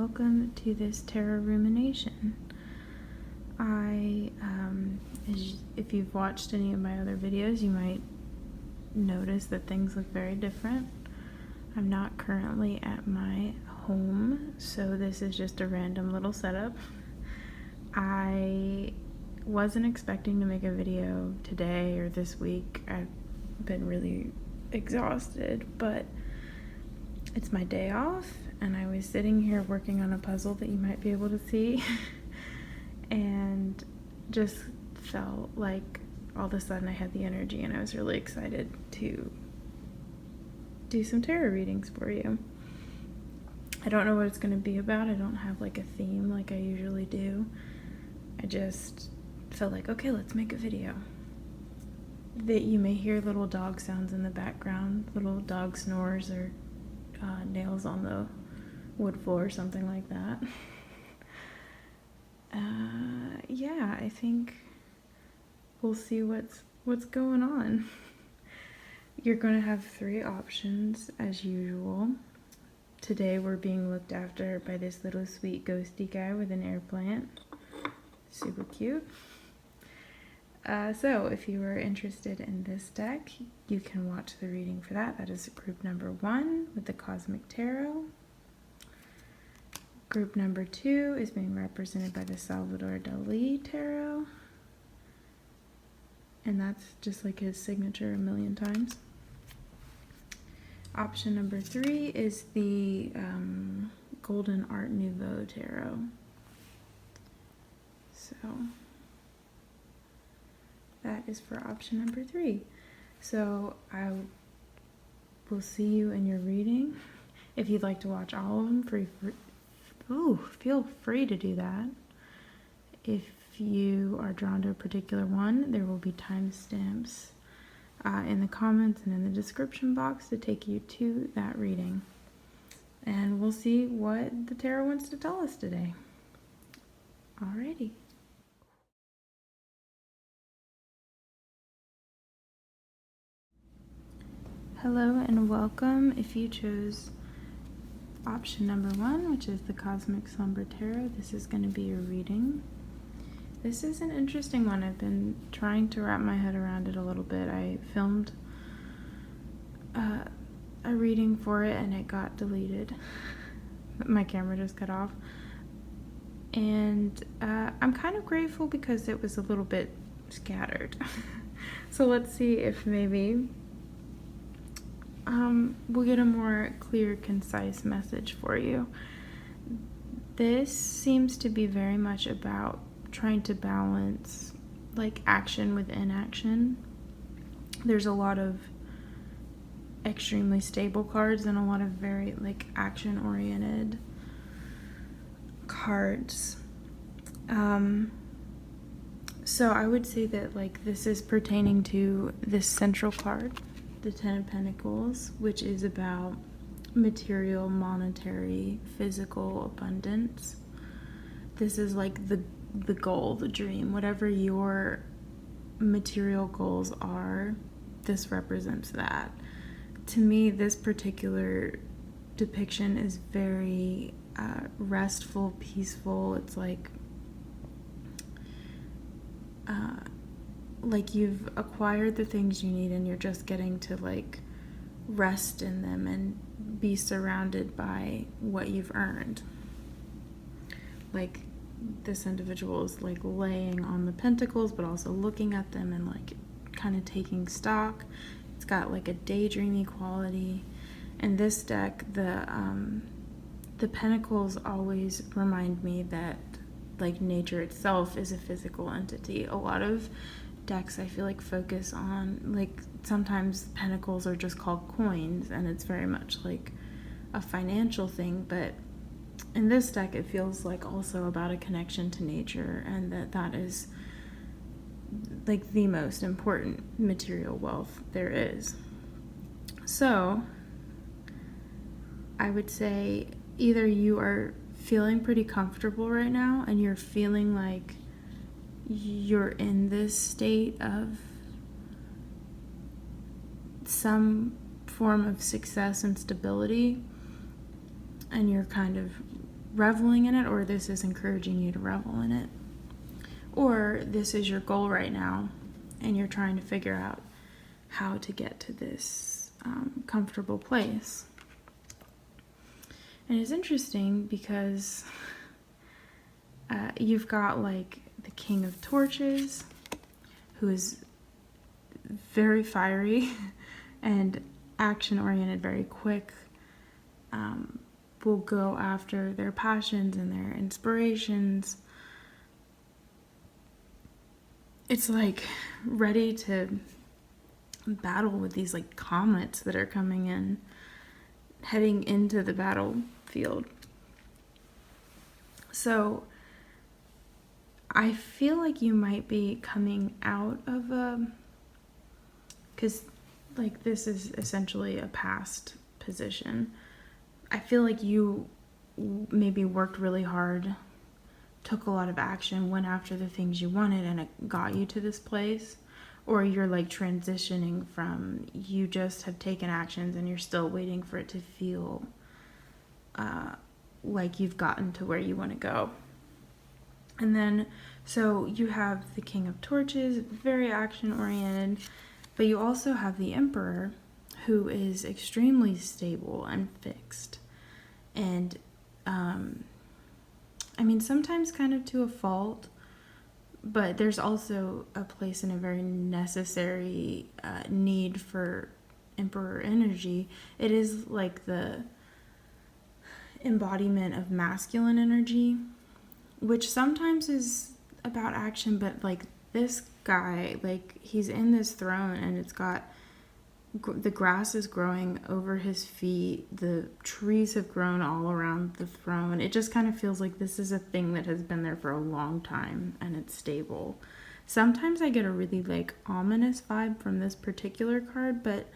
welcome to this tarot rumination. If you've watched any of my other videos, you might notice that things look very different. I'm not currently at my home, so this is just a random little setup. I wasn't expecting to make a video today or this week. I've been really exhausted, but it's my day off, and I was sitting here working on a puzzle that you might be able to see, and just felt like all of a sudden I had the energy, and I was really excited to do some tarot readings for you. I don't know what it's going to be about. I don't have like a theme like I usually do. I just felt like, okay, let's make a video. That you may hear little dog sounds in the background, little dog snores or nails on the wood floor or something like that. Yeah, I think we'll see what's going on. You're going to have 3 options as usual. Today we're being looked after by this little sweet ghosty guy with an air plant. Super cute. So if you are interested in this deck, you can watch the reading for that. That is group number 1 with the Cosmic Tarot. Group number 2 is being represented by the Salvador Dali Tarot. And that's just like his signature a million times. Option number 3 is the Golden Art Nouveau Tarot. So that is for option number 3. So I will see you in your reading. If you'd like to watch all of them, feel free to do that. If you are drawn to a particular one, there will be timestamps in the comments and in the description box to take you to that reading. And we'll see what the tarot wants to tell us today. Alrighty. Hello and welcome. If you chose option number 1, which is the Cosmic Slumber Tarot, this is going to be your reading. This is an interesting one. I've been trying to wrap my head around it a little bit. I filmed a reading for it and it got deleted. My camera just cut off. And I'm kind of grateful because it was a little bit scattered. So let's see if maybe we'll get a more clear, concise message for you. This seems to be very much about trying to balance like action with inaction. There's a lot of extremely stable cards and a lot of very like action oriented cards. So I would say that like this is pertaining to this central card, the 10 of Pentacles, which is about material, monetary, physical abundance. This is like the goal, the dream, whatever your material goals are, this represents that. To me, this particular depiction is very restful, peaceful. It's like you've acquired the things you need and you're just getting to like rest in them and be surrounded by what you've earned. Like this individual is like laying on the pentacles but also looking at them and like kind of taking stock. It's got like a daydreamy quality. In this deck, the pentacles always remind me that like nature itself is a physical entity. A lot of decks I feel like focus on, like sometimes pentacles are just called coins and it's very much like a financial thing, but in this deck it feels like also about a connection to nature, and that is like the most important material wealth there is. So I would say either you are feeling pretty comfortable right now and you're feeling like you're in this state of some form of success and stability, and you're kind of reveling in it, or this is encouraging you to revel in it. Or this is your goal right now, and you're trying to figure out how to get to this comfortable place. And it's interesting because you've got like the King of Torches, who is very fiery and action-oriented, very quick, will go after their passions and their inspirations. It's like ready to battle with these like comets that are coming in, heading into the battlefield. So I feel like you might be coming out of because like this is essentially a past position. I feel like you maybe worked really hard, took a lot of action, went after the things you wanted, and it got you to this place. Or you're like transitioning from, you just have taken actions and you're still waiting for it to feel like you've gotten to where you want to go. And then, so you have the King of Torches, very action oriented, but you also have the Emperor, who is extremely stable and fixed. And, I mean, sometimes kind of to a fault, but there's also a place in a very necessary need for Emperor energy. It is like the embodiment of masculine energy, which sometimes is about action, but like this guy, like he's in this throne and it's got, the grass is growing over his feet, the trees have grown all around the throne. It just kind of feels like this is a thing that has been there for a long time and it's stable. Sometimes I get a really like ominous vibe from this particular card, but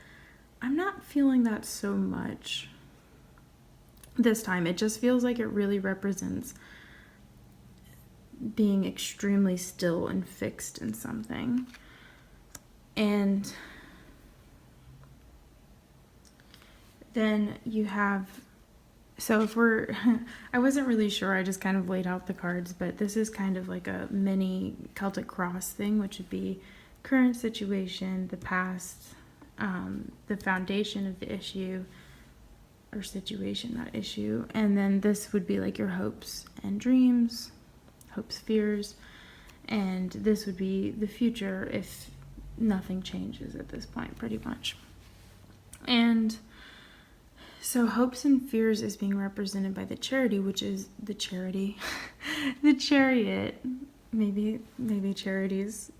I'm not feeling that so much this time. It just feels like it really represents being extremely still and fixed in something. And then you have, so if we're, I wasn't really sure, I just kind of laid out the cards, but this is kind of like a mini Celtic cross thing, which would be current situation, the past, the foundation of the issue, or situation, not issue, and then this would be like your hopes and dreams, hopes, fears, and this would be the future if nothing changes at this point, pretty much. And so hopes and fears is being represented by the Charity, which is the charity, the Chariot. Maybe Charity is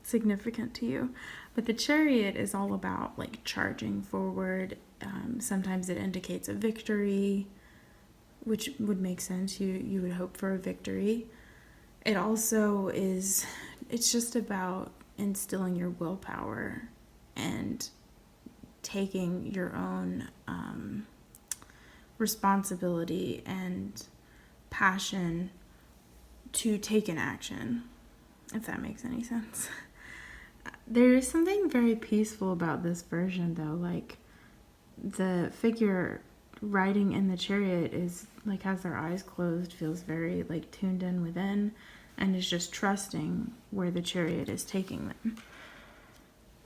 significant to you, but the Chariot is all about like charging forward. Sometimes it indicates a victory, which would make sense. You would hope for a victory. It also is, it's just about instilling your willpower and taking your own responsibility and passion to take an action, if that makes any sense. There is something very peaceful about this version, though. Like, the figure riding in the chariot is like, has their eyes closed, feels very like tuned in within, and is just trusting where the chariot is taking them.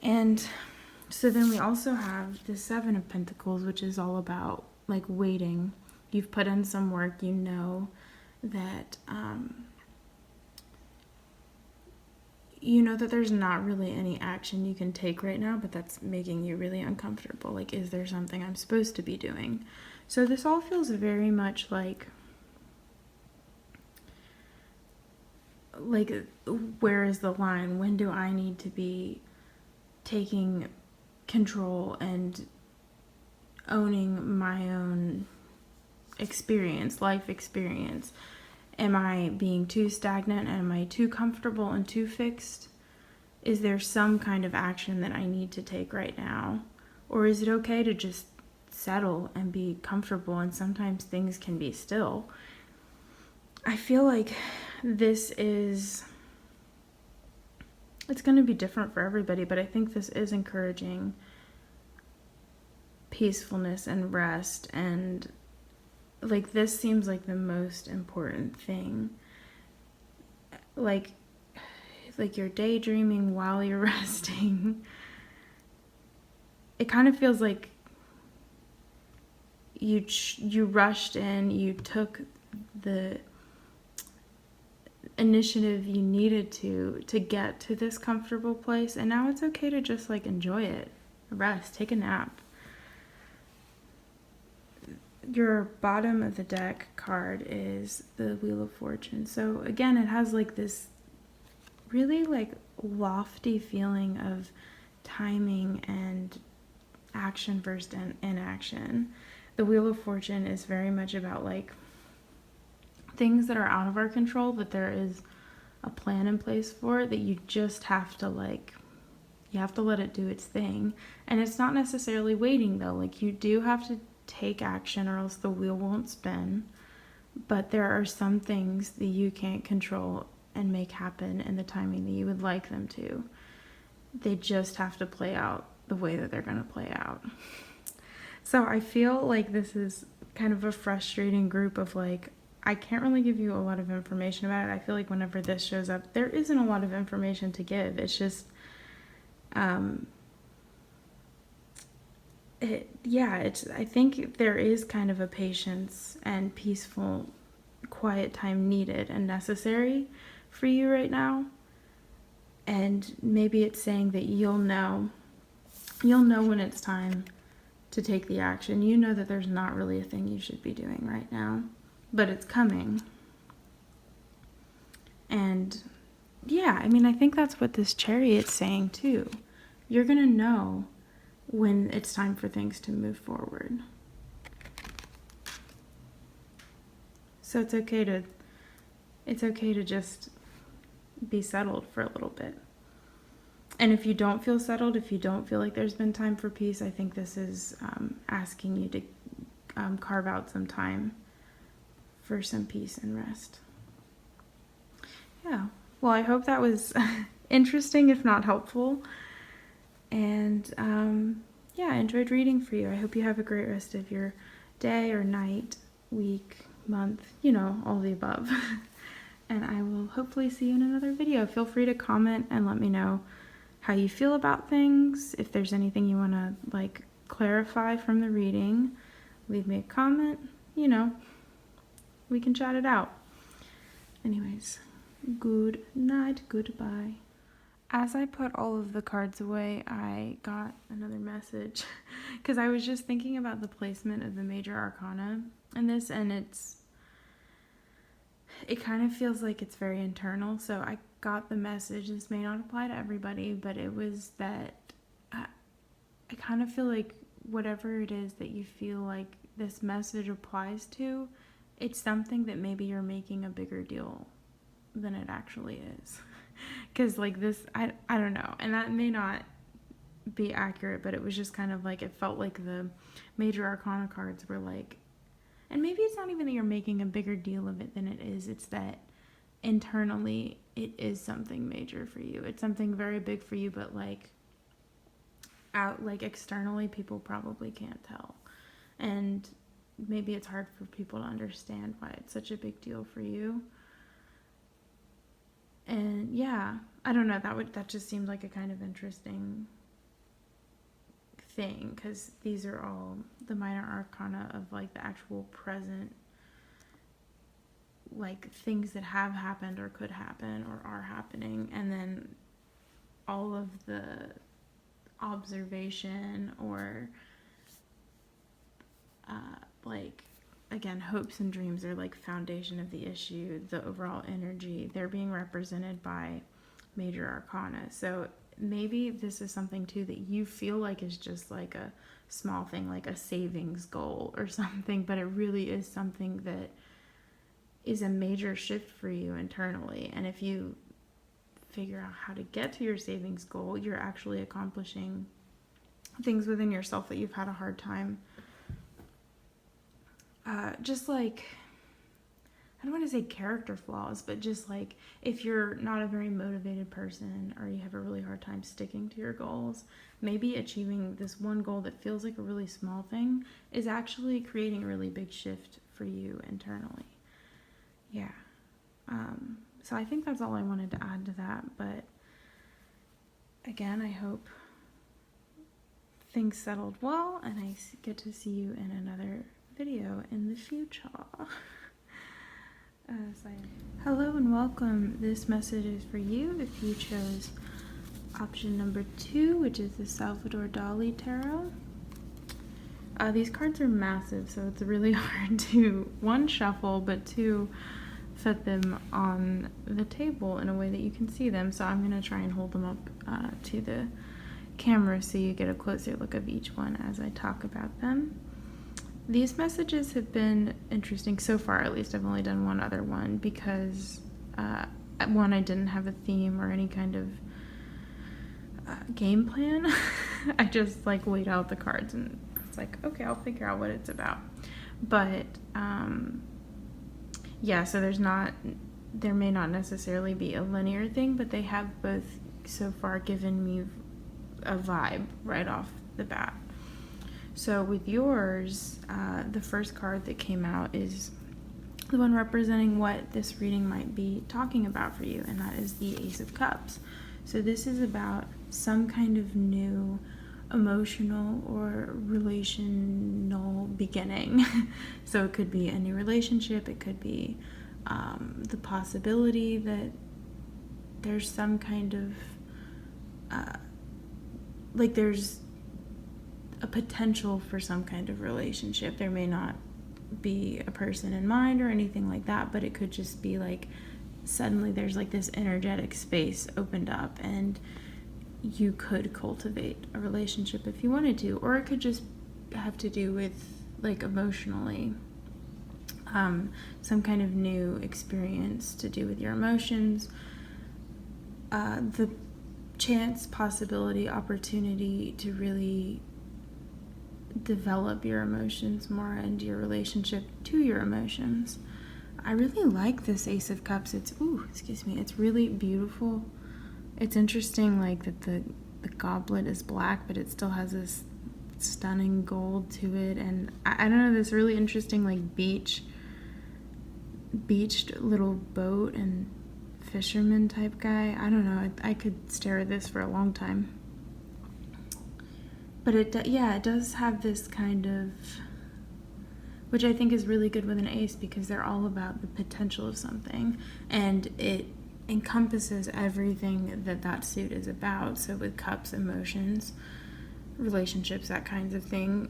And so then we also have the Seven of Pentacles, which is all about like waiting. You've put in some work, you know that there's not really any action you can take right now, but that's making you really uncomfortable. Like, is there something I'm supposed to be doing? So this all feels very much like where is the line? When do I need to be taking control and owning my own experience, life experience? Am I being too stagnant? Am I too comfortable and too fixed? Is there some kind of action that I need to take right now? Or is it okay to just settle and be comfortable, and sometimes things can be still? I feel like this is, it's going to be different for everybody, but I think this is encouraging peacefulness and rest and like this seems like the most important thing. Like you're daydreaming while you're resting. It kind of feels like you rushed in, you took the initiative you needed to get to this comfortable place, and now it's okay to just like enjoy it, rest, take a nap. Your bottom of the deck card is the Wheel of Fortune. So again, it has like this really like lofty feeling of timing and action versus inaction. The Wheel of Fortune is very much about like things that are out of our control, that there is a plan in place for, that you just have to like, you have to let it do its thing. And it's not necessarily waiting though. Like you do have to take action or else the wheel won't spin. But there are some things that you can't control and make happen in the timing that you would like them to. They just have to play out the way that they're going to play out. So I feel like this is kind of a frustrating group of like, I can't really give you a lot of information about it. I feel like whenever this shows up, there isn't a lot of information to give. It's just, I think there is kind of a patience and peaceful, quiet time needed and necessary for you right now. And maybe it's saying that you'll know when it's time to take the action. You know that there's not really a thing you should be doing right now, but it's coming. And yeah, I mean, I think that's what this Chariot's saying too. You're going to know when it's time for things to move forward. So it's okay to just be settled for a little bit. And if you don't feel settled, if you don't feel like there's been time for peace, I think this is asking you to carve out some time for some peace and rest. Yeah. Well, I hope that was interesting, if not helpful. And I enjoyed reading for you. I hope you have a great rest of your day or night, week, month, all the above. And I will hopefully see you in another video. Feel free to comment and let me know how you feel about things. If there's anything you want to like clarify from the reading, leave me a comment. We can chat it out. Anyways, good night, goodbye. As I put all of the cards away, I got another message because I was just thinking about the placement of the major arcana in this, and it kind of feels like it's very internal. So I got the message. This may not apply to everybody, but it was that I kind of feel like whatever it is that you feel like this message applies to, it's something that maybe you're making a bigger deal than it actually is. Because like this, I don't know, and that may not be accurate, but it was just kind of like, it felt like the major arcana cards were like, and maybe it's not even that you're making a bigger deal of it than it is, it's that internally it is something major for you. It's something very big for you, but like externally people probably can't tell, and maybe it's hard for people to understand why it's such a big deal for you. And yeah, I don't know, that just seemed like a kind of interesting thing, because these are all the minor arcana of like the actual present, like things that have happened or could happen or are happening, and then all of the observation or like, again, hopes and dreams are like foundation of the issue, the overall energy, they're being represented by major arcana. So maybe this is something too that you feel like is just like a small thing, like a savings goal or something, but it really is something that is a major shift for you internally. And if you figure out how to get to your savings goal, you're actually accomplishing things within yourself that you've had a hard time just like I don't want to say character flaws, but just like if you're not a very motivated person or you have a really hard time sticking to your goals, maybe achieving this one goal that feels like a really small thing is actually creating a really big shift for you internally. Yeah. So I think that's all I wanted to add to that. But again, I hope things settled well and I get to see you in another video in the future. Hello and welcome. This message is for you if you chose option number 2, which is the Salvador Dali Tarot. These cards are massive, so it's really hard to, 1, shuffle, but 2, set them on the table in a way that you can see them. So I'm going to try and hold them up to the camera so you get a closer look of each one as I talk about them. These messages have been interesting so far, at least. I've only done one other one because one, I didn't have a theme or any kind of game plan. I just like laid out the cards and it's like, okay, I'll figure out what it's about. But yeah, so there may not necessarily be a linear thing, but they have both so far given me a vibe right off the bat. So with yours, the first card that came out is the one representing what this reading might be talking about for you, and that is the Ace of Cups. So this is about some kind of new emotional or relational beginning. So it could be a new relationship, it could be the possibility that there's some kind of like there's a potential for some kind of relationship. There may not be a person in mind or anything like that, but it could just be like suddenly there's like this energetic space opened up and you could cultivate a relationship if you wanted to, or it could just have to do with like emotionally some kind of new experience to do with your emotions. The chance, possibility, opportunity to really develop your emotions more and your relationship to your emotions. I really like this Ace of Cups. It's really beautiful. It's interesting like that the goblet is black, but it still has this stunning gold to it, and I don't know, this really interesting like beached little boat and fisherman type guy. I don't know, I could stare at this for a long time. But it does have this kind of, which I think is really good with an ace because they're all about the potential of something, and it encompasses everything that suit is about. So with cups, emotions, relationships, that kinds of thing,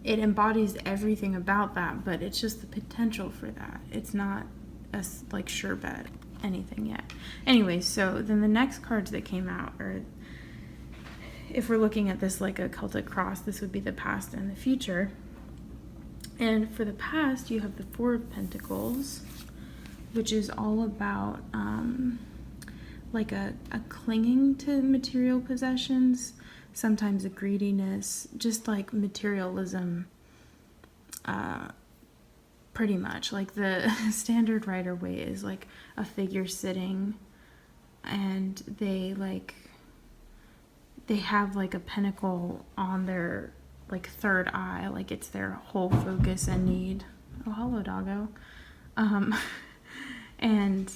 it embodies everything about that, but it's just the potential for that. It's not a like sure bet anything yet. Anyway, so then the next cards that came out are, if we're looking at this like a Celtic cross, this would be the past and the future. And for the past, you have the Four of Pentacles, which is all about like a clinging to material possessions, sometimes a greediness, just like materialism, pretty much. Like the standard Rider-Waite is like a figure sitting, and they have like a pentacle on their like third eye, like it's their whole focus and need. Oh, hello, doggo. And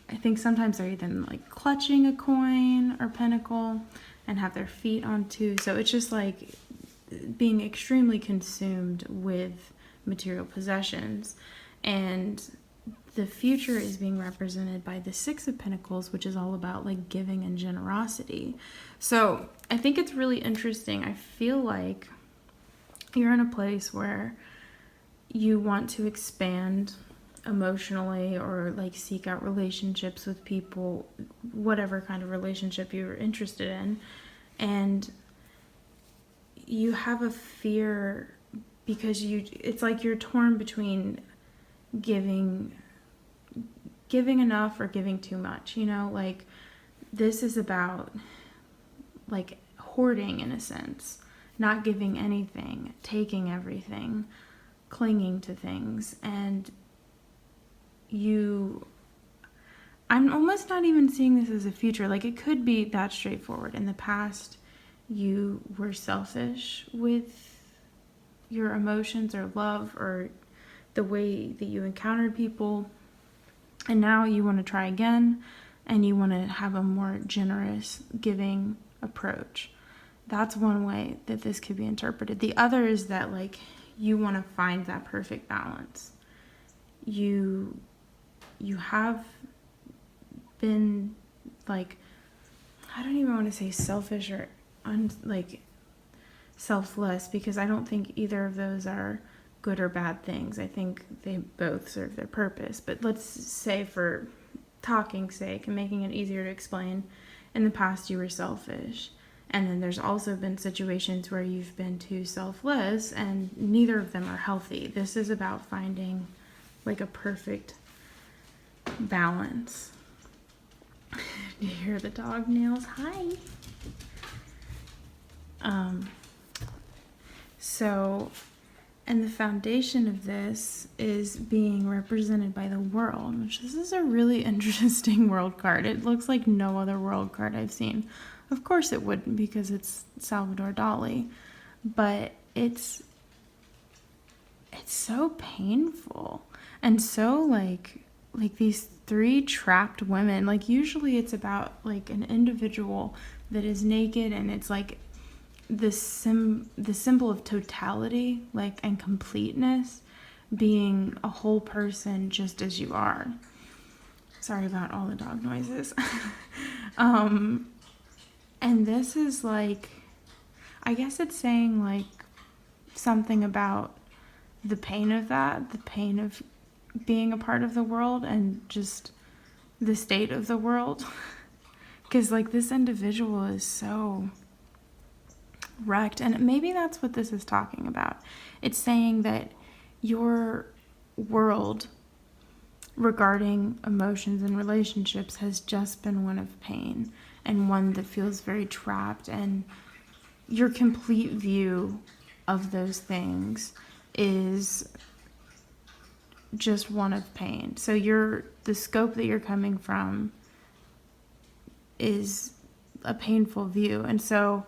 I think sometimes they're even like clutching a coin or pentacle and have their feet on too. So it's just like being extremely consumed with material possessions. And the future is being represented by the Six of Pentacles, which is all about like giving and generosity. So I think it's really interesting. I feel like you're in a place where you want to expand emotionally or like seek out relationships with people, whatever kind of relationship you're interested in, and you have a fear because it's like you're torn between giving enough or giving too much, you know, like this is about like hoarding in a sense, not giving anything, taking everything, clinging to things. And I'm almost not even seeing this as a future. Like, it could be that straightforward. In the past, you were selfish with your emotions or love or the way that you encountered people. And now you want to try again, and you want to have a more generous, giving approach. That's one way that this could be interpreted. The other is that, like, you want to find that perfect balance. You have been, like, I don't even want to say selfish or selfless, because I don't think either of those are good or bad things. I think they both serve their purpose. But let's say, for talking's sake and making it easier to explain, in the past you were selfish. And then there's also been situations where you've been too selfless, and neither of them are healthy. This is about finding, like, a perfect balance. You hear the dog nails? Hi. And the foundation of this is being represented by the world, which this is a really interesting world card. It looks like no other world card I've seen. Of course it wouldn't, because it's Salvador Dali, but it's so painful, and so like these three trapped women. Like, usually it's about, like, an individual that is naked, and it's like the symbol of totality, like, and completeness, being a whole person just as you are. Sorry about all the dog noises. And this is, like, I guess it's saying, like, something about the pain of that, the pain of being a part of the world, and just the state of the world. Because, like, this individual is so wrecked, and maybe that's what this is talking about. It's saying that your world regarding emotions and relationships has just been one of pain, and one that feels very trapped, and your complete view of those things is just one of pain. So the scope that you're coming from is a painful view. And so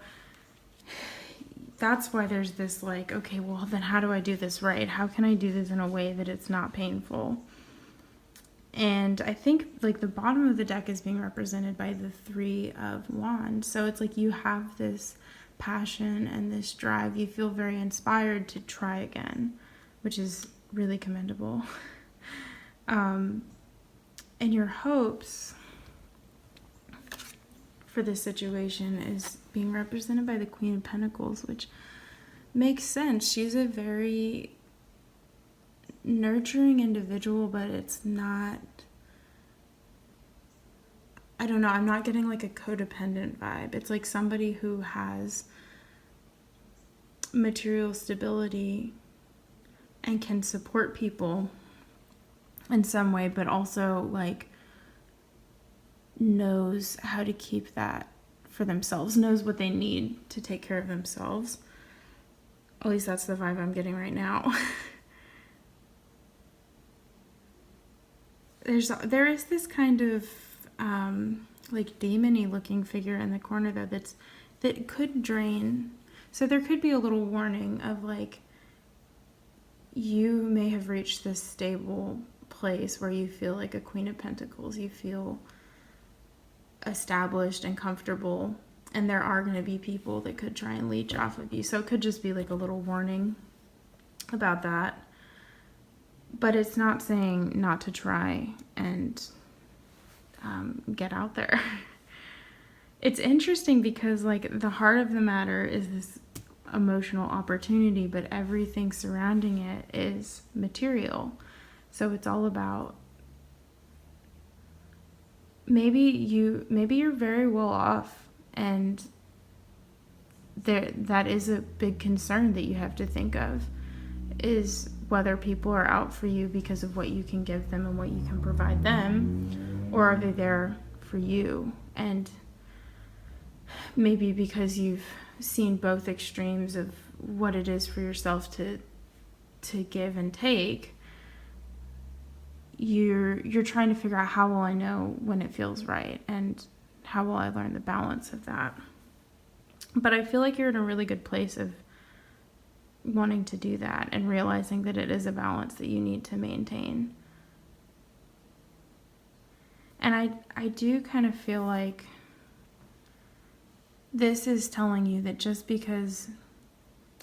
that's why there's this, like, okay, well, then how do I do this right? How can I do this in a way that it's not painful? And I think, like, the bottom of the deck is being represented by the Three of Wands. So it's like you have this passion and this drive. You feel very inspired to try again, which is really commendable. And your hopes for this situation is being represented by the Queen of Pentacles, which makes sense. She's a very nurturing individual, but it's not, I don't know, I'm not getting, like, a codependent vibe. It's like somebody who has material stability and can support people in some way, but also, like, knows how to keep that for themselves, knows what they need to take care of themselves. At least that's the vibe I'm getting right now. There is this kind of like demon-y looking figure in the corner, though, that could drain. So there could be a little warning of, like, you may have reached this stable place where you feel like a Queen of Pentacles. You feel established and comfortable, and there are going to be people that could try and leech off of you. So it could just be, like, a little warning about that. But it's not saying not to try and get out there. It's interesting because, like, the heart of the matter is this emotional opportunity, but everything surrounding it is material. So it's all about, maybe you're very well off, and that is a big concern that you have to think of, is whether people are out for you because of what you can give them and what you can provide them, or are they there for you? And maybe because you've seen both extremes of what it is for yourself to give and take, you're trying to figure out, how will I know when it feels right, and how will I learn the balance of that. But I feel like you're in a really good place of wanting to do that and realizing that it is a balance that you need to maintain. And I do kind of feel like this is telling you that just because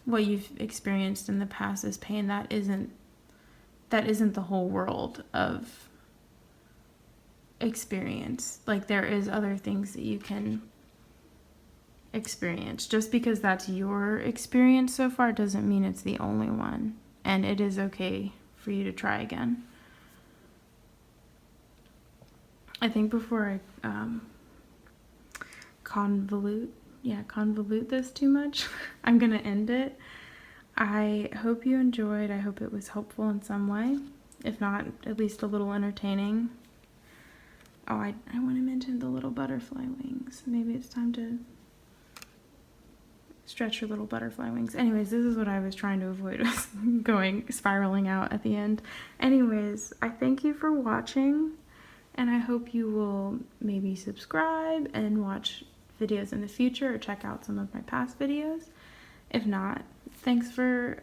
what you've experienced in the past is pain, that isn't the whole world of experience. Like, there is other things that you can experience. Just because that's your experience so far doesn't mean it's the only one. And it is okay for you to try again. I think before I convolute this too much, I'm going to end it. I hope you enjoyed. I hope it was helpful in some way. If not, at least a little entertaining. Oh, I want to mention the little butterfly wings. Maybe it's time to stretch your little butterfly wings. Anyways, this is what I was trying to avoid, was spiraling out at the end. Anyways, I thank you for watching, and I hope you will maybe subscribe and watch videos in the future, or check out some of my past videos. If not, thanks for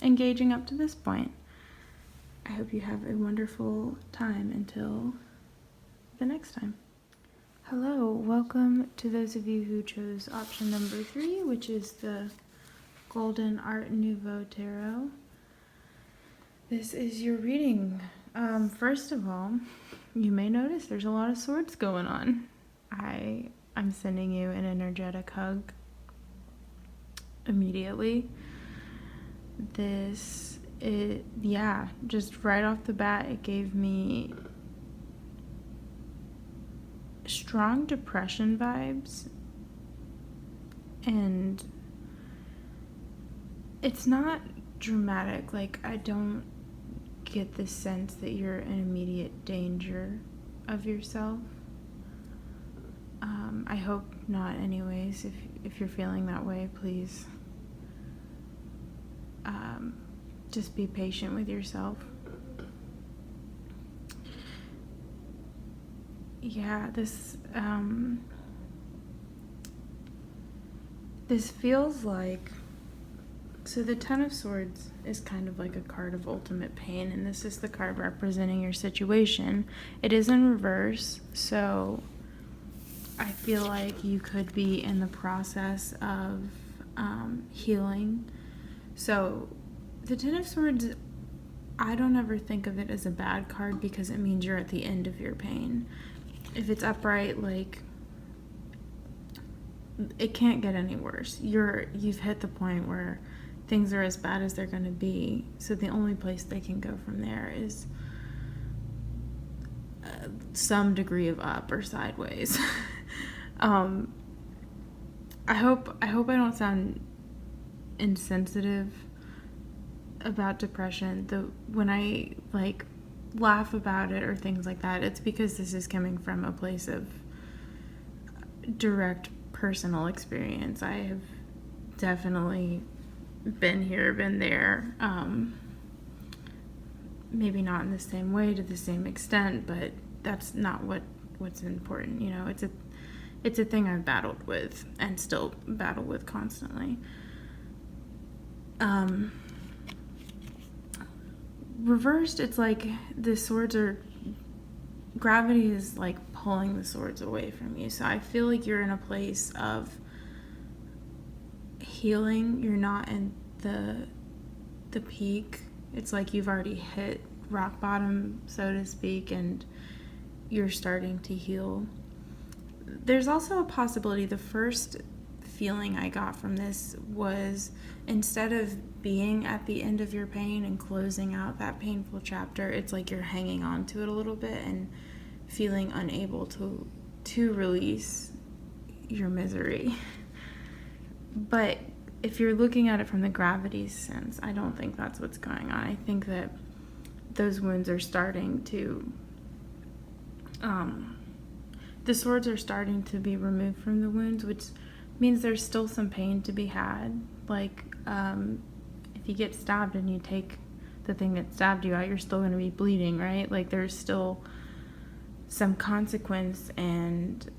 engaging up to this point. I hope you have a wonderful time until the next time. Hello, welcome to those of you who chose option number 3, which is the Golden Art Nouveau Tarot. This is your reading. First of all, you may notice there's a lot of swords going on. I'm sending you an energetic hug immediately. Just right off the bat, it gave me strong depression vibes, and it's not dramatic. Like, I don't get the sense that you're in immediate danger of yourself. I hope not, anyways. If you're feeling that way, please just be patient with yourself. Yeah, this feels like, so the Ten of Swords is kind of like a card of ultimate pain, and this is the card representing your situation. It is in reverse, so I feel like you could be in the process of healing. So the Ten of Swords, I don't ever think of it as a bad card, because it means you're at the end of your pain. If it's upright, like, it can't get any worse. You've hit the point where things are as bad as they're going to be. So the only place they can go from there is some degree of up or sideways. I hope I don't sound insensitive about depression. When I laugh about it or things like that, it's because this is coming from a place of direct personal experience. I have definitely been here, been there. Maybe not in the same way, to the same extent, but that's not what's important. You know, it's a thing I've battled with and still battle with constantly. Reversed, it's like the swords gravity is like pulling the swords away from you. So I feel like you're in a place of healing. You're not in the peak. It's like you've already hit rock bottom, so to speak, and you're starting to heal. There's also a possibility, the first feeling I got from this was, instead of being at the end of your pain and closing out that painful chapter, it's like you're hanging on to it a little bit and feeling unable to release your misery. But if you're looking at it from the gravity sense, I don't think that's what's going on. I think that those wounds are starting to the swords are starting to be removed from the wounds, which means there's still some pain to be had. Like, if you get stabbed and you take the thing that stabbed you out, you're still going to be bleeding, right? Like there's still some consequence, and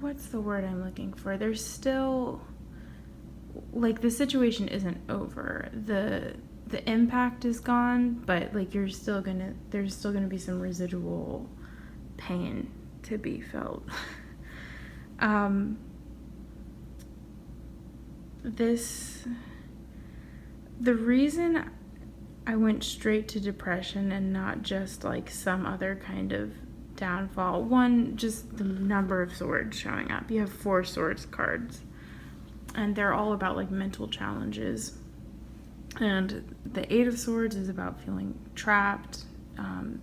what's the word I'm looking for? There's still, like, the situation isn't over. The impact is gone, but like there's still gonna be some residual pain to be felt. The reason I went straight to depression and not just like some other kind of downfall, one, just the number of swords showing up. You have 4 swords cards, and they're all about like mental challenges. And the 8 of Swords is about feeling trapped,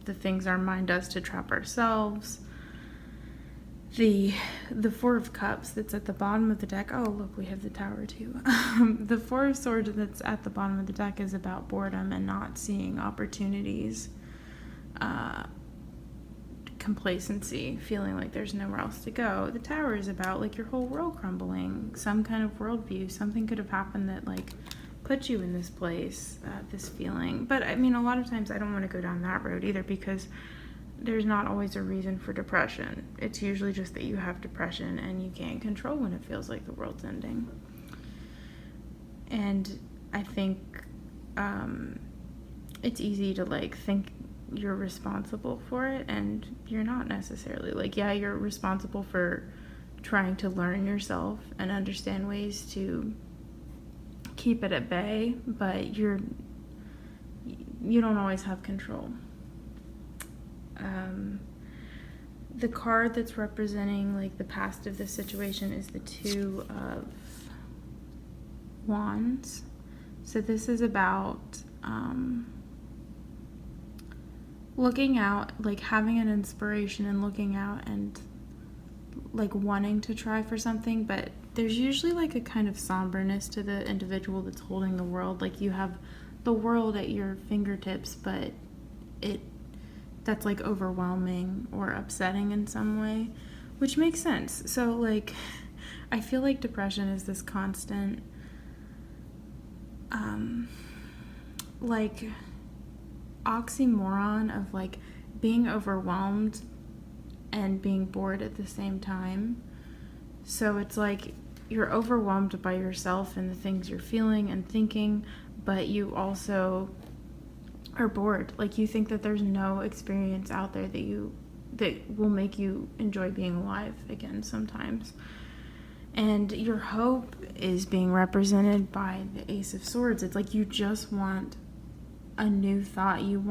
the things our mind does to trap ourselves. The 4 of Cups that's at the bottom of the deck, oh look, we have the Tower too. The 4 of Swords that's at the bottom of the deck is about boredom and not seeing opportunities, complacency, feeling like there's nowhere else to go. The Tower is about like your whole world crumbling, some kind of worldview. Something could have happened that like put you in this place, this feeling. But I mean, a lot of times I don't want to go down that road either, because there's not always a reason for depression. It's usually just that you have depression and you can't control when it feels like the world's ending. And I think it's easy to like think you're responsible for it, and you're not necessarily. Like, yeah, you're responsible for trying to learn yourself and understand ways to keep it at bay, but you don't always have control. The card that's representing like the past of this situation is the 2 of Wands. So this is about looking out, like having an inspiration and looking out and like wanting to try for something, but there's usually like a kind of somberness to the individual that's holding the world. Like you have the world at your fingertips, but that's like overwhelming or upsetting in some way, which makes sense. So like I feel like depression is this constant like oxymoron of like being overwhelmed and being bored at the same time. So it's like you're overwhelmed by yourself and the things you're feeling and thinking, but you also are bored. Like you think that there's no experience out there that will make you enjoy being alive again sometimes. And your hope is being represented by the Ace of Swords. It's like you just want a new thought. You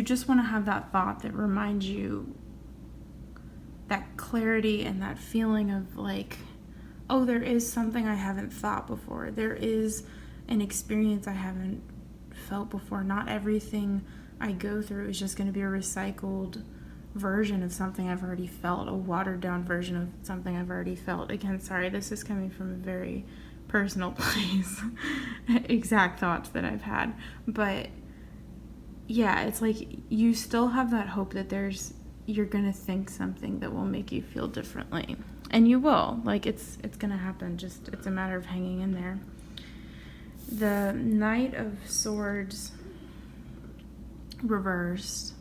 just want to have that thought that reminds you, that clarity and that feeling of like, oh, there is something I haven't thought before. There is an experience I haven't felt before. Not everything I go through is just going to be a recycled version of something I've already felt, a watered down version of something I've already felt. Again, sorry, this is coming from a very personal place, exact thoughts that I've had. But yeah, it's like you still have that hope that you're going to think something that will make you feel differently. And you will. Like it's going to happen. Just it's a matter of hanging in there. The Knight of Swords reversed.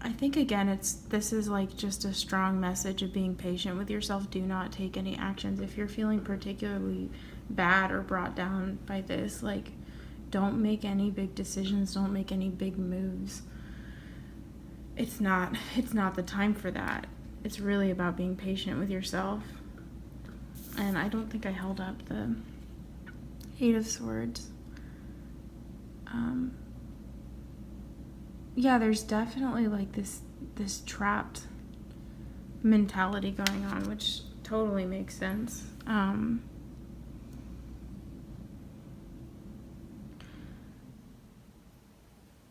I think again this is like just a strong message of being patient with yourself. Do not take any actions if you're feeling particularly bad or brought down by this. Like, don't make any big decisions, don't make any big moves. It's not the time for that. It's really about being patient with yourself. And I don't think I held up the 8 of Swords. Yeah, there's definitely like this trapped mentality going on, which totally makes sense. And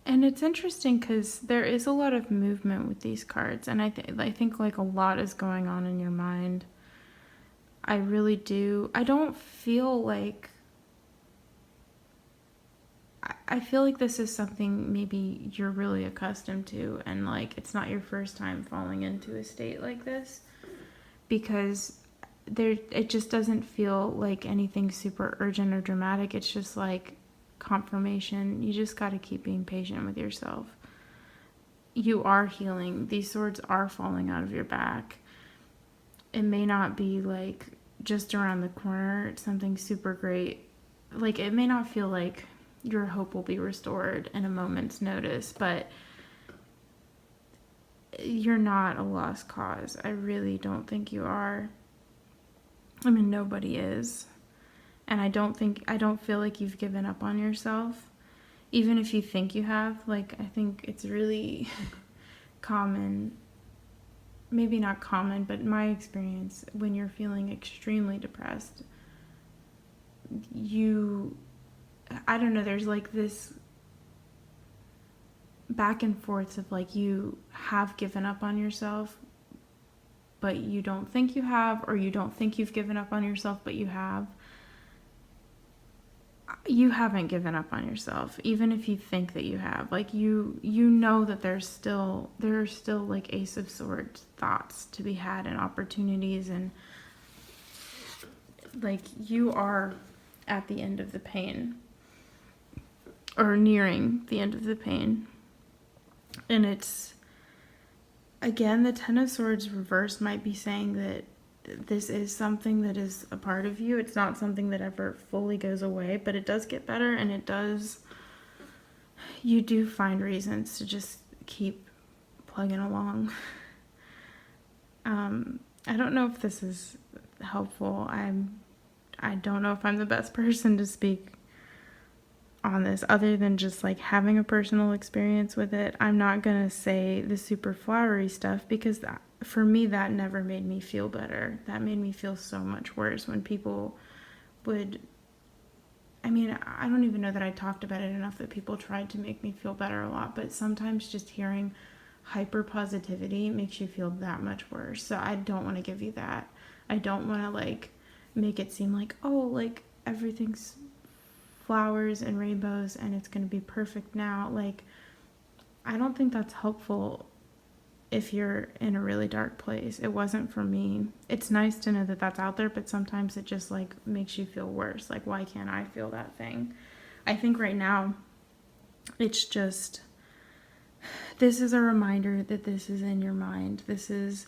it's interesting because there is a lot of movement with these cards, and I think like a lot is going on in your mind. I really do. I don't feel like... I feel like this is something maybe you're really accustomed to, and like it's not your first time falling into a state like this, because it just doesn't feel like anything super urgent or dramatic. It's just like confirmation. You just got to keep being patient with yourself. You are healing. These swords are falling out of your back. It may not be like just around the corner, something super great. Like, it may not feel like your hope will be restored in a moment's notice, but you're not a lost cause. I really don't think you are. I mean, nobody is. And I don't feel like you've given up on yourself. Even if you think you have, like, I think it's really common, maybe not common, but in my experience, when you're feeling extremely depressed, I don't know, there's like this back and forth of like you have given up on yourself, but you don't think you have, or you don't think you've given up on yourself, but you have. You haven't given up on yourself, even if you think that you have. Like, you know that there are still like Ace of Swords thoughts to be had and opportunities, and like you are at the end of the pain, or nearing the end of the pain. And it's, again, the Ten of Swords reversed might be saying that this is something that is a part of you. It's not something that ever fully goes away, but it does get better, and you do find reasons to just keep plugging along. I don't know if this is helpful. I don't know if I'm the best person to speak on this, other than just like having a personal experience with it. I'm not gonna say the super flowery stuff, because for me, that never made me feel better. That made me feel so much worse when people would, I mean, I don't even know that I talked about it enough that people tried to make me feel better a lot, but sometimes just hearing hyper positivity makes you feel that much worse. So I don't want to give you that. I don't want to like make it seem like, oh, like everything's flowers and rainbows and it's going to be perfect now. Like, I don't think that's helpful if you're in a really dark place. It wasn't for me. It's nice to know that that's out there, but sometimes it just like makes you feel worse. Like, why can't I feel that thing? I think right now it's just, this is a reminder that this is in your mind. This is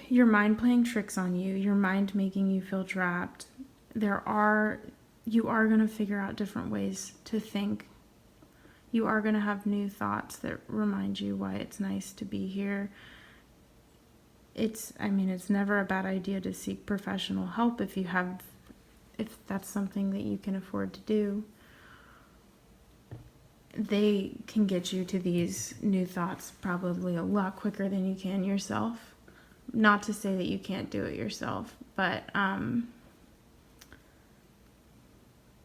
your mind playing tricks on you, your mind making you feel trapped. You are going to figure out different ways to think. You are going to have new thoughts that remind you why it's nice to be here. It's never a bad idea to seek professional help if that's something that you can afford to do. They can get you to these new thoughts probably a lot quicker than you can yourself. Not to say that you can't do it yourself, but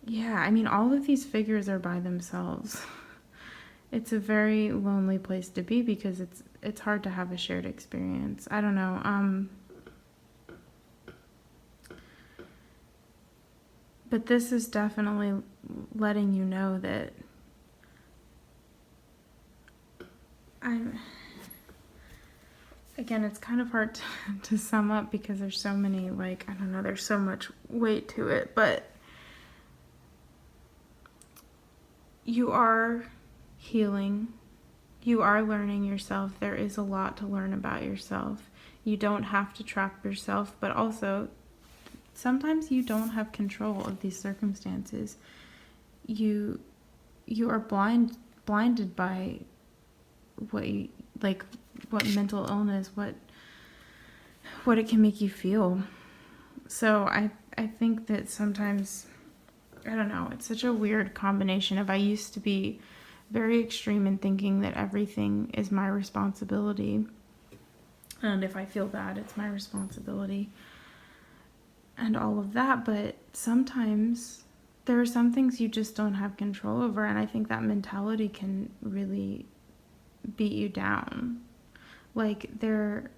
yeah, I mean, all of these figures are by themselves. It's a very lonely place to be because it's hard to have a shared experience. I don't know. But this is definitely letting you know that again, it's kind of hard to sum up because there's so many, like, I don't know, there's so much weight to it, but you are healing. You are learning yourself. There is a lot to learn about yourself. You don't have to trap yourself, but also sometimes you don't have control of these circumstances. You are blinded by what mental illness, what it can make you feel. So I think that sometimes, I don't know, it's such a weird combination of, I used to be very extreme in thinking that everything is my responsibility. And if I feel bad, it's my responsibility. And all of that. But sometimes there are some things you just don't have control over. And I think that mentality can really beat you down. Like, there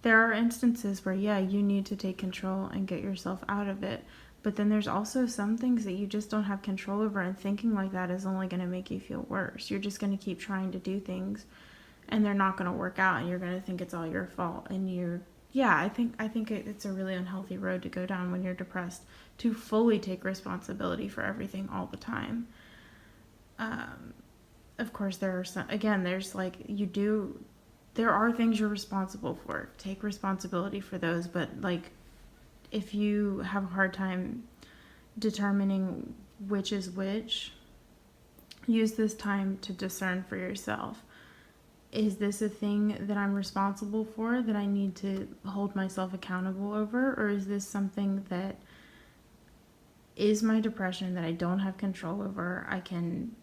are instances where, yeah, you need to take control and get yourself out of it. But then there's also some things that you just don't have control over, and thinking like that is only going to make you feel worse. You're just going to keep trying to do things, and they're not going to work out, and you're going to think it's all your fault, and you're yeah, I think it's a really unhealthy road to go down when you're depressed, to fully take responsibility for everything all the time. Of course, there are some, again, there's like, there are things you're responsible for. Take responsibility for those, but like, if you have a hard time determining which is which, use this time to discern for yourself. Is this a thing that I'm responsible for, that I need to hold myself accountable over? Or is this something that is my depression that I don't have control over? I can,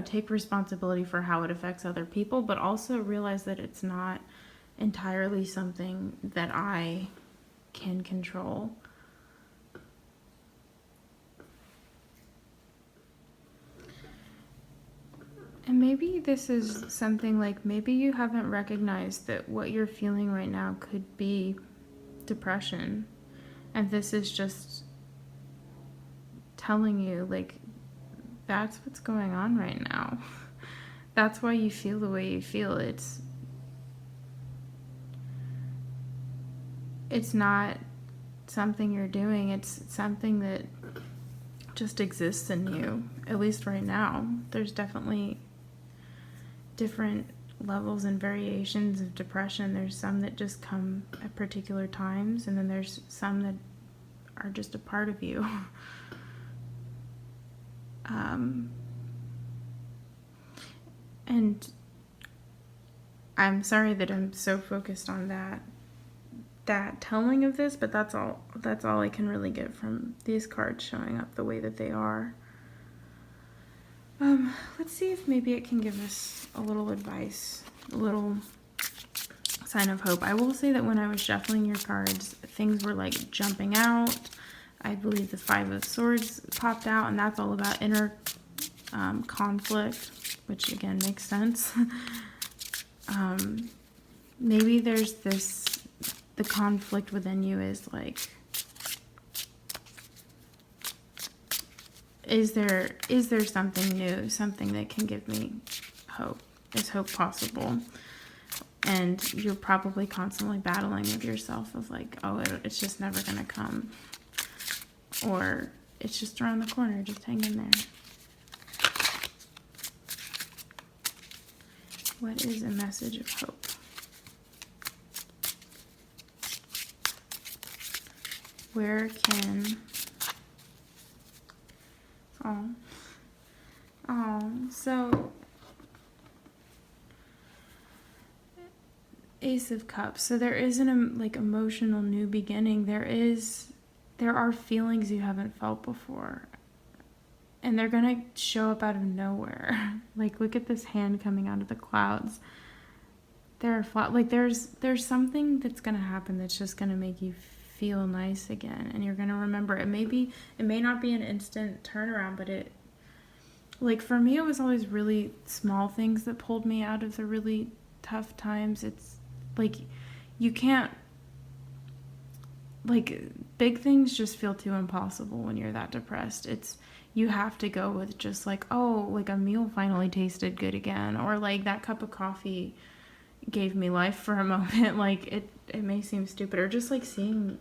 take responsibility for how it affects other people, but also realize that it's not entirely something that I can control. And maybe this is something like, maybe you haven't recognized that what you're feeling right now could be depression. And this is just telling you, like, that's what's going on right now. That's why you feel the way you feel. It's not something you're doing. It's something that just exists in you, at least right now. There's definitely different levels and variations of depression. There's some that just come at particular times, and then there's some that are just a part of you. And I'm sorry that I'm so focused on that telling of this, but that's all I can really get from these cards showing up the way that they are. Let's see if maybe it can give us a little advice, a little sign of hope. I will say that when I was shuffling your cards, things were like jumping out. I believe the Five of Swords popped out, and that's all about inner conflict, which again makes sense. Maybe there's the conflict within you is like, is there something new, something that can give me hope? Is hope possible? And you're probably constantly battling with yourself of like, oh, it's just never gonna come, or it's just around the corner, just hang in there. What is a message of hope? Where can... So Ace of Cups. So there is an like emotional new beginning. There are feelings you haven't felt before, and they're gonna show up out of nowhere. Like, look at this hand coming out of the clouds. There's something that's gonna happen that's just gonna make you feel nice again, and you're gonna remember it. It may not be an instant turnaround, but like for me, it was always really small things that pulled me out of the really tough times. It's like, you can't, like, big things just feel too impossible when you're that depressed. You have to go with just like, oh, like a meal finally tasted good again, or like that cup of coffee gave me life for a moment. Like, it may seem stupid, or just like seeing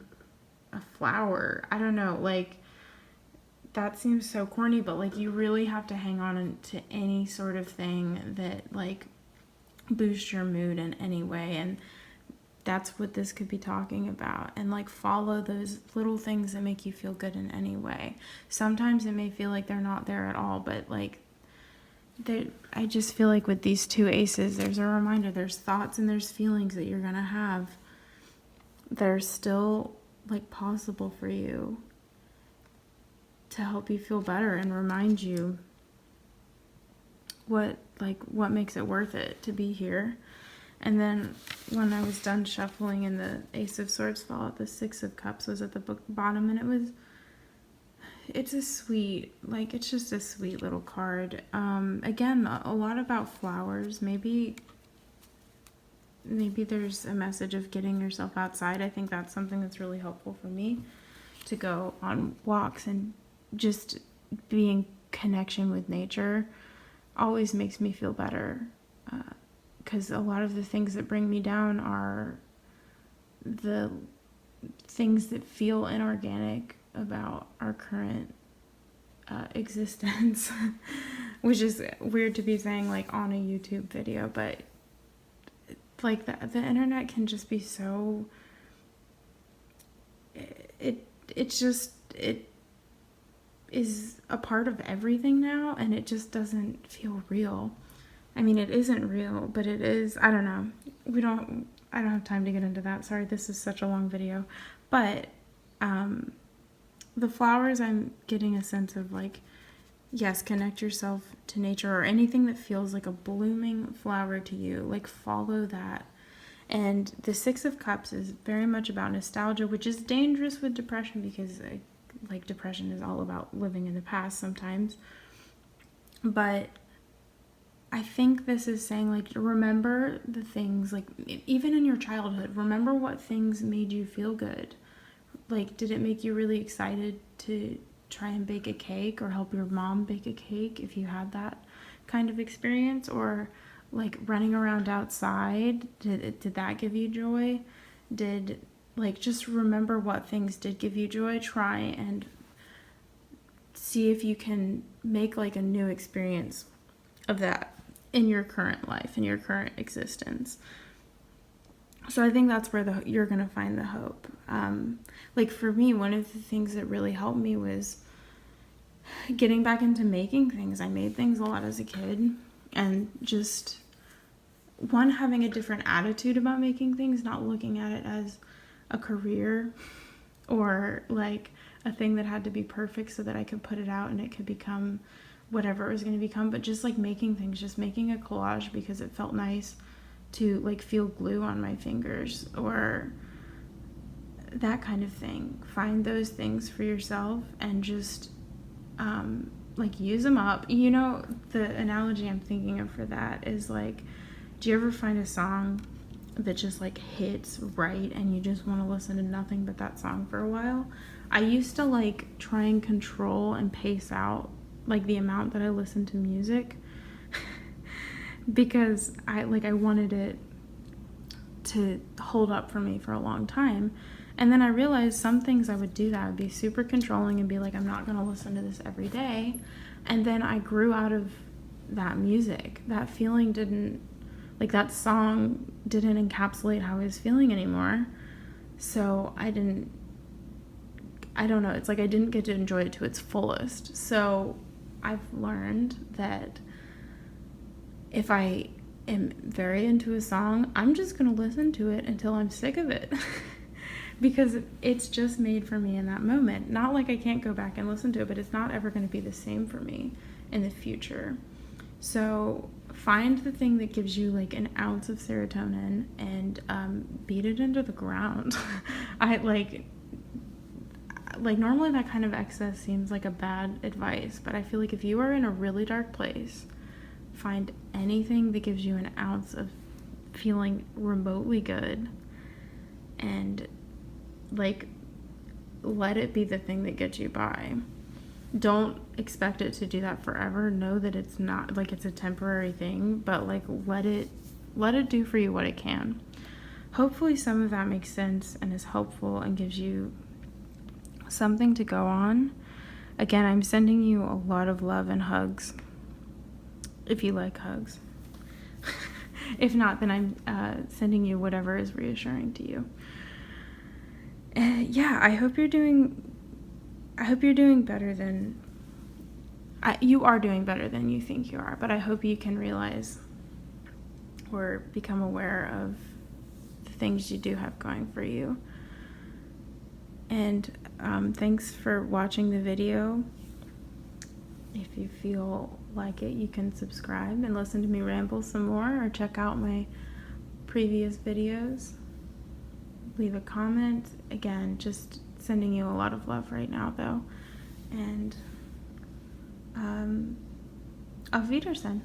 a flower. I don't know, like, that seems so corny, but like, you really have to hang on to any sort of thing that like boosts your mood in any way. And that's what this could be talking about. And like, follow those little things that make you feel good in any way. Sometimes it may feel like they're not there at all, but like, I just feel like with these two aces, there's a reminder, there's thoughts and there's feelings that you're gonna have that are still like possible for you to help you feel better and remind you what makes it worth it to be here. And then when I was done shuffling and the Ace of Swords fell out, the Six of Cups was at the bottom, and it's just a sweet little card. Again, a lot about flowers. Maybe there's a message of getting yourself outside. I think that's something that's really helpful for me, to go on walks, and just being connection with nature always makes me feel better. because a lot of the things that bring me down are the things that feel inorganic about our current existence, which is weird to be saying like on a YouTube video, but like the internet can just be so, it is a part of everything now, and it just doesn't feel real. I mean, it isn't real, but it is. I don't know. I don't have time to get into that. Sorry, this is such a long video. But the flowers, I'm getting a sense of like, yes, connect yourself to nature, or anything that feels like a blooming flower to you. Like, follow that. And the Six of Cups is very much about nostalgia, which is dangerous with depression, because like depression is all about living in the past sometimes. But I think this is saying, like, remember the things, like, even in your childhood, remember what things made you feel good. Like, did it make you really excited to try and bake a cake, or help your mom bake a cake if you had that kind of experience? Or like running around outside, did that give you joy? Like, just remember what things did give you joy. Try and see if you can make like a new experience of that in your current life, in your current existence. So I think that's where you're going to find the hope. Like for me, one of the things that really helped me was getting back into making things. I made things a lot as a kid, and just having a different attitude about making things, not looking at it as a career or like a thing that had to be perfect so that I could put it out and it could become whatever it was going to become, but just like making things, just making a collage because it felt nice to like feel glue on my fingers, or that kind of thing. Find those things for yourself and just like use them up. You know, the analogy I'm thinking of for that is like, do you ever find a song that just like hits right and you just want to listen to nothing but that song for a while? I used to like try and control and pace out like the amount that I listened to music because I wanted it to hold up for me for a long time. And then I realized some things I would do that would be super controlling and be like, I'm not going to listen to this every day. And then I grew out of that music. That feeling that song didn't encapsulate how I was feeling anymore. So I don't know. It's like I didn't get to enjoy it to its fullest. So I've learned that if I am very into a song, I'm just going to listen to it until I'm sick of it. Because it's just made for me in that moment. Not like I can't go back and listen to it, but it's not ever going to be the same for me in the future. So find the thing that gives you like an ounce of serotonin and beat it into the ground. I like normally that kind of excess seems like a bad advice, but I feel like if you are in a really dark place, find anything that gives you an ounce of feeling remotely good, and like let it be the thing that gets you by. Don't expect it to do that forever. Know that it's not like it's a temporary thing, but like let it do for you what it can. Hopefully some of that makes sense and is helpful and gives you something to go on. Again, I'm sending you a lot of love and hugs if you like hugs. If not, then I'm sending you whatever is reassuring to you. Yeah, I hope you're doing better than you are doing better than you think you are, but I hope you can realize or become aware of the things you do have going for you. And thanks for watching the video. If you feel like it, you can subscribe and listen to me ramble some more, or check out my previous videos. Leave a comment. Again, just sending you a lot of love right now, though. And auf Wiedersehen.